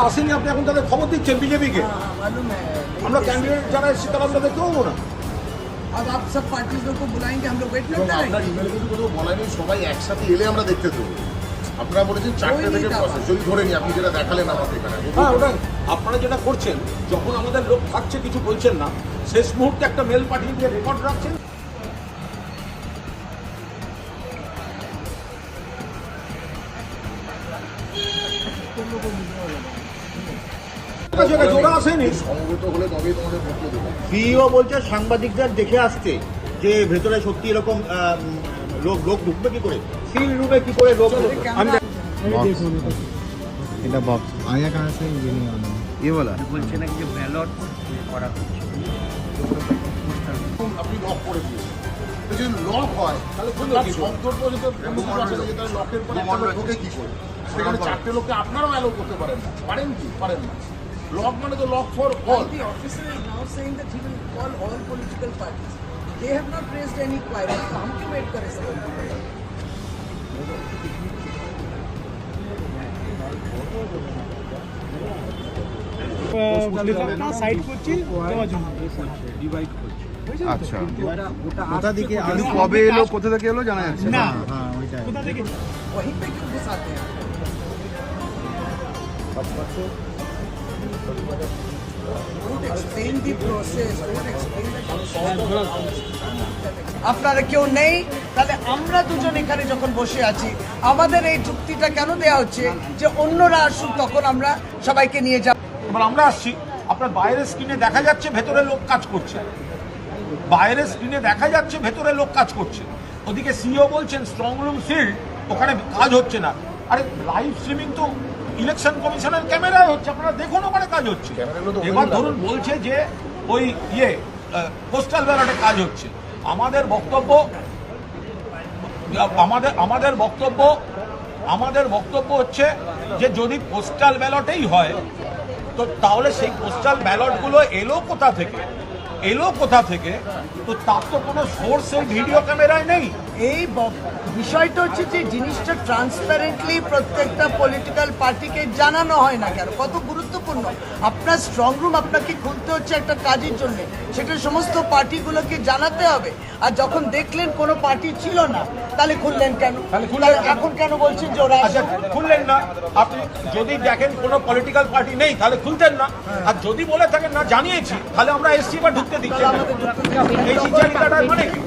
আসেনি আপনি এখন তাদের খবর দিচ্ছেন বিজেপিকে। আমরা कैंडिडेट যারা এসেছি তারা আমরা দেখতে পাবো না। अब आप सब पार्टीज को बुलाएंगे, हम लोग वेट करते আপনার रहेंगे। ইমেলে কিন্তু কোনো বলাই নেই, সবাই একসাথে এলে আমরা দেখতে দেবো। আপনারা বলেছেন 4টে থেকে প্রসেস, যদি ধরে নি আপনি যেটা দেখালেন আমাকে এখানে। হ্যাঁ ওটাই আপনারা যেটা করছেন, যখন আমাদের লোক থাকছে কিছু বলছেন না, শেষ মুহূর্তে একটা মেল পাঠিয়ে দিয়ে রেকর্ড রাখছেন। জোড়া আসেনি, সমবেত হলে তবেই তোমাদের পক্ষে দেবো। সিইও বলছে সাংবাদিকদের দেখে আসতে, যে ভেতরে সত্যি এরকম লোক ঢুকবে কি করে, সিল রুমে কি করে লোক। এটা বক্স आया कहाँ से ये वाला বলছে নাকি যে ব্যালট করা হচ্ছে। আপনি লক করে দিয়েছেন, যদি লক হয় তাহলে শব্দর পর্যন্ত লকের পরে একটা ঢোকে কি করে? সেখানে 4টে লোককে আপনারাও অ্যালো করতে পারেন না, পারেন কি? পারেন না। লক মানে তো lock for all. The officer is now saying that he will call all political parties. They have not raised any query. तो हम क्यों वेट करें सर? আচ্ছা কোথা থেকে আলু কবে এলো, কোথা থেকে এলো জানা যাচ্ছে না। হ্যাঁ ওইটাই वहीं पे क्यों घुसाते हैं? Don't explain the process. Don't explain the process. আপনারা কেউ নেই, তাহলে আমরা দুজন এখানে যখন বসে আছি, আমাদের এই যুক্তিটা কেন দেয়া হচ্ছে যে অন্যরা আসুক তখন আমরা সবাইকে নিয়ে যাব? এবার আমরা আসছি, আপনার বাইরের স্ক্রিনে দেখা যাচ্ছে ভেতরে লোক কাজ করছে, বাইরের স্ক্রিনে দেখা যাচ্ছে ভেতরে লোক কাজ করছে। ওদিকে সিইও বলছেন স্ট্রং রুম সিল্ড, ওখানে কাজ হচ্ছে না। আরে লাইভ স্ট্রিমিং তো ইলেকশন কমিশনের ক্যামেরায় হচ্ছে, আপনারা দেখুন ওখানে কাজ হচ্ছে। এবার ধরুন বলছে যে ওই পোস্টাল ব্যালটে কাজ হচ্ছে। আমাদের বক্তব্য হচ্ছে যে যদি পোস্টাল ব্যালটেই হয় তো তাহলে সেই পোস্টাল ব্যালটগুলো এলো কোথা থেকে, তো তার তো কোনো সোর্স এই ভিডিও ক্যামেরায় নেই। এই বিষয়টা হচ্ছে যে জিনিসটা ট্রান্সপারেন্টলি প্রত্যেকটা পলিটিক্যাল পার্টিকে জানানো হয় না কেন, কত গুরুত্বপূর্ণ। আপনার স্ট্রং রুম আপনাকে খুলতে হচ্ছে একটা কাজের জন্য, সেটা সমস্ত পার্টিগুলোকে জানাতে হবে। আর যখন দেখলেন কোনো পার্টি ছিল না, তাহলে খুললেন কেন? তাহলে এখন কেন বলছেন যে ওরা আচ্ছা খুললেন না? আপনি যদি দেখেন কোনো পলিটিক্যাল পার্টি নেই তাহলে খুলতেন না, আর যদি বলে থাকেন না জানিয়েছি তাহলে আমরা এসছি বা ঢুকতে দিচ্ছি না। এই চিন্তাটার মানে কি?